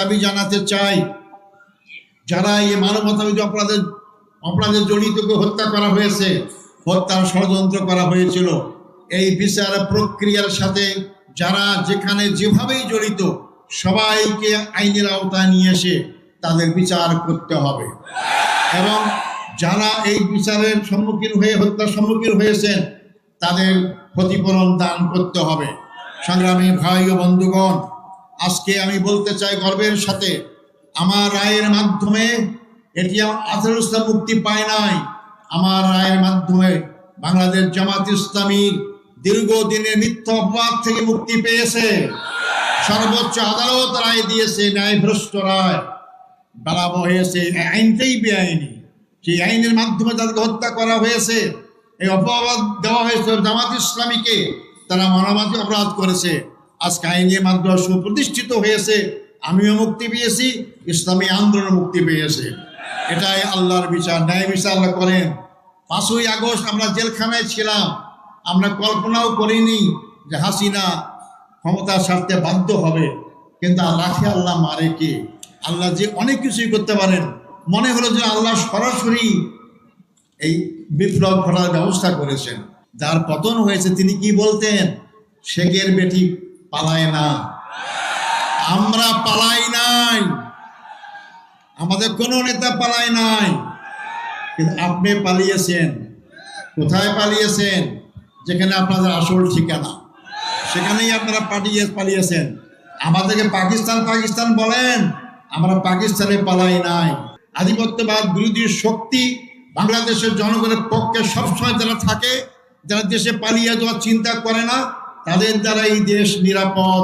দাবি জানাতে চাই, যারা এই মানবতাবিরোধী অপরাধে জড়িতকে হত্যা করা হয়েছে, হত্যার ষড়যন্ত্র করা হয়েছিল, এই বিচার প্রক্রিয়ার সাথে যারা যেখানে যেভাবেই জড়িত সবাইকে আইনের আওতায় নিয়ে এসে তাদের বিচার করতে হবে। এবং যারা এই বিচারের সম্মুখীন হয়ে হত্যার সম্মুখীন হয়েছেন তাদের ক্ষতিপূরণ দান করতে হবে। সংগ্রামী ভাই ও বন্ধুগণ, আজকে আমি বলতে চাই গর্বের সাথে, আমার রায়ের মাধ্যমে এটি আজহারুল ইসলাম মুক্তি পায় নাই, আমার রায়ের মাধ্যমে বাংলাদেশ জামাত ইসলামীর দীর্ঘদিনের মিথ্যা অপবাদ থেকে মুক্তি পেয়েছে। সর্বোচ্চ আদালত রায় দিয়েছে, ন্যায়ভ্রষ্ট রায় বলা হয়েছে আইনটাই বেআইনি। সেই আইনের মাধ্যমে তাদেরকে হত্যা করা হয়েছে, এই অপবাদ দেওয়া হয়েছে জামাত ইসলামীকে, তারা মানবাধিকার অপরাধ করেছে। আজকে আইনের মাধ্যমে সুপ্রতিষ্ঠিত হয়েছে, আমিও মুক্তি পেয়েছি, ইসলামী আন্দোলন মুক্তি পেয়েছে। এটাই আল্লাহর বিচার, ন্যায় বিচার আল্লাহ করেন। 5ই আগস্ট আমরা জেলখানায় ছিলাম, আমরা কল্পনাও করিনি যে হাসিনা ক্ষমতা ছাড়তে বাধ্য হবে, কিন্তু রাখে আল্লাহ মারে কে? আল্লাহ যে অনেক কিছুই করতে পারেন। মনে হলো যে আল্লাহ সরাসরি এই বিপ্লব ঘটার ব্যবস্থা করেছেন। যার পতন হয়েছে তিনি কি বলতেন? শেখের বেটি পালায় না, আমরা পালাই নাই, আমাদের কোনো নেতা পালায় নাই, কিন্তু আপনি পালিয়েছেন। কোথায় পালিয়েছেন? যেখানে আপনাদের আসল ঠিকানা, সেখানেই আপনারা পালিয়েছেন। আমাদেরকে পাকিস্তান বলেন, আমরা পাকিস্তানে পালাই নাই। আধিপত্যবাদ বিরোধী শক্তি বাংলাদেশের জনগণের পক্ষে সবসময় যারা থাকে, যারা দেশে পালিয়ে যাওয়ার চিন্তা করে না, তাদের দ্বারা এই দেশ নিরাপদ,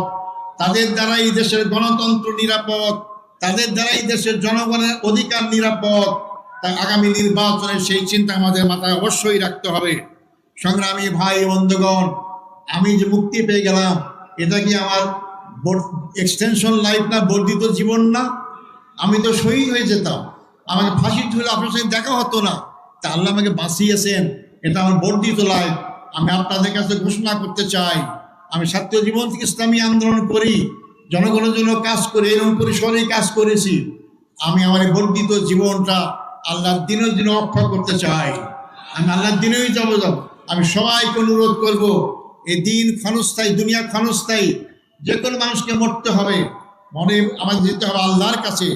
তাদের দ্বারা এই দেশের গণতন্ত্র নিরাপদ, তাদের দ্বারা এই দেশের জনগণের অধিকার নিরাপদ। তাই আগামী নির্বাচনে সেই চিন্তা আমাদের মাথায় অবশ্যই রাখতে হবে। সংগ্রামী ভাই বন্ধুগণ, আমি যে মুক্তি পেয়ে গেলাম, এটা কি আমার এক্সটেনশন লাইফ না, বর্ধিত জীবন না? আমি তো শহীদ হয়ে যেতাম, আমাকে ফাঁসি ঝুলে আপনার সঙ্গে দেখা হতো না। তা আল্লাহ আমাকে বাঁচিয়েছেন, এটা আমার বর্ধিত লাইফ। আমি আপনাদের কাছে ঘোষণা করতে চাই, আমি ছাত্র জীবন থেকে ইসলামী আন্দোলন করি, জনগণের জন্য কাজ করি, এরকম পরিসরেই কাজ করেছি। আমি আমার এই বর্ধিত জীবনটা আল্লাহর দিনের জন্য অক্ষয় করতে চাই। আমি আল্লাহর দিনেই যাব। আমি সবাইকে অনুরোধ করব, এই দিন ক্ষণস্থায়ী, দুনিয়া ক্ষণস্থায়ী, যে কোনো মানুষকে মরতে হবে, মনে আমাদের যেতে হবে আল্লাহর কাছে।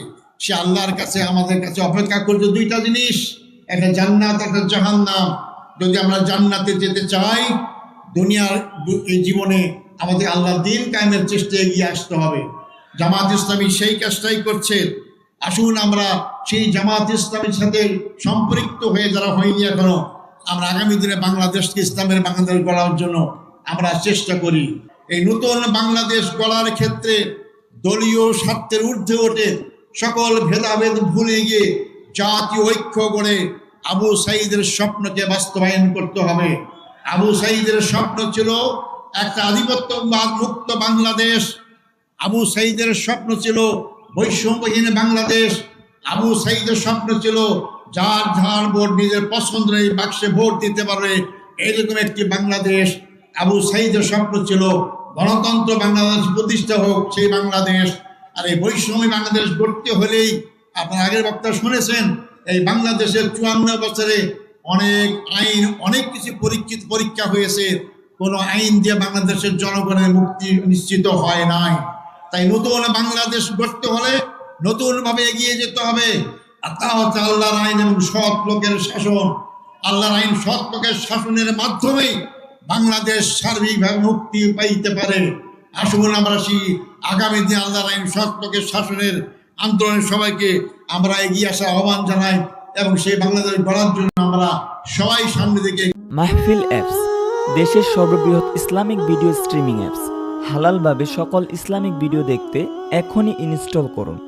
সে আল্লাহর কাছে আমাদের কাছে অপেক্ষা করছে দুইটা জিনিস, একটা জান্নাত, একটা জাহান্নাম। যদি আমরা জান্নাতে যেতে চাই, দুনিয়ার এই জীবনে আমাদের আল্লাহর দিন কায়েমের চেষ্টা এগিয়ে আসতে হবে। জামাত ইসলামী সেই কাজটাই করছে। আসুন আমরা সেই জামাত ইসলামীর সাথে সম্পৃক্ত হয়ে, যারা হয়নি এখনো, আমরা আগামী দিনে বাংলাদেশকে ইসলামের বাংলাদেশ গড়ার জন্য আমরা চেষ্টা করি। এই নতুন বাংলাদেশ গড়ার ক্ষেত্রে দলীয় স্বার্থের ঊর্ধ্বে ওঠে সকল ভেদাভেদ ভুলে গিয়ে জাতীয় ঐক্য গড়ে আবু সাঈদের স্বপ্নকে বাস্তবায়ন করতে হবে। আবু সাঈদের স্বপ্ন ছিল একটা আধিপত্যবাদ মুক্ত বাংলাদেশ, আবু সাঈদের স্বপ্ন ছিল বৈষম্যহীন বাংলাদেশ, আবু সাঈদের স্বপ্ন ছিল যার ভোট নিজের পছন্দের এই বাক্সে ভোট দিতে পারবে, এইরকম একটি বাংলাদেশ। আবু সাঈদের স্বপ্ন ছিল গণতন্ত্র বাংলাদেশ প্রতিষ্ঠা হোক, সেই বাংলাদেশ। আর এই বৈষম্য বাংলাদেশ গড়তে হলেই, আপনার আগের বক্তা শুনেছেন, এই বাংলাদেশের 54 বছরে অনেক আইন, অনেক কিছু পরীক্ষা হয়েছে, কোনো আইন দিয়ে বাংলাদেশের জনগণের মুক্তি নিশ্চিত হয় নাই। তাই নতুন বাংলাদেশ গড়তে হলে নতুনভাবে এগিয়ে যেতে হবে। আর তা হচ্ছে আল্লাহর আইন এবং সৎ লোকের শাসন। আল্লাহর আইন সৎ লোকের শাসনের মাধ্যমেই বাংলাদেশ সার্বিকভাবে মুক্তি পাইতে পারে। আসুন আমরা সেই আগামী দিন আল্লাহর আইন সৎ লোকের শাসনের আন্দোলনের সবাইকে আমরা এগিয়ে আসার আহ্বান জানাই, এবং সেই বাংলাদেশ গড়ার জন্য আমরা সবাই সামনে দিকে। মাহফিল অ্যাপস, দেশের সর্ববৃহৎ ইসলামিক ভিডিও স্ট্রিমিং অ্যাপস। হালালভাবে সকল ইসলামিক ভিডিও দেখতে এখনই ইনস্টল করুন।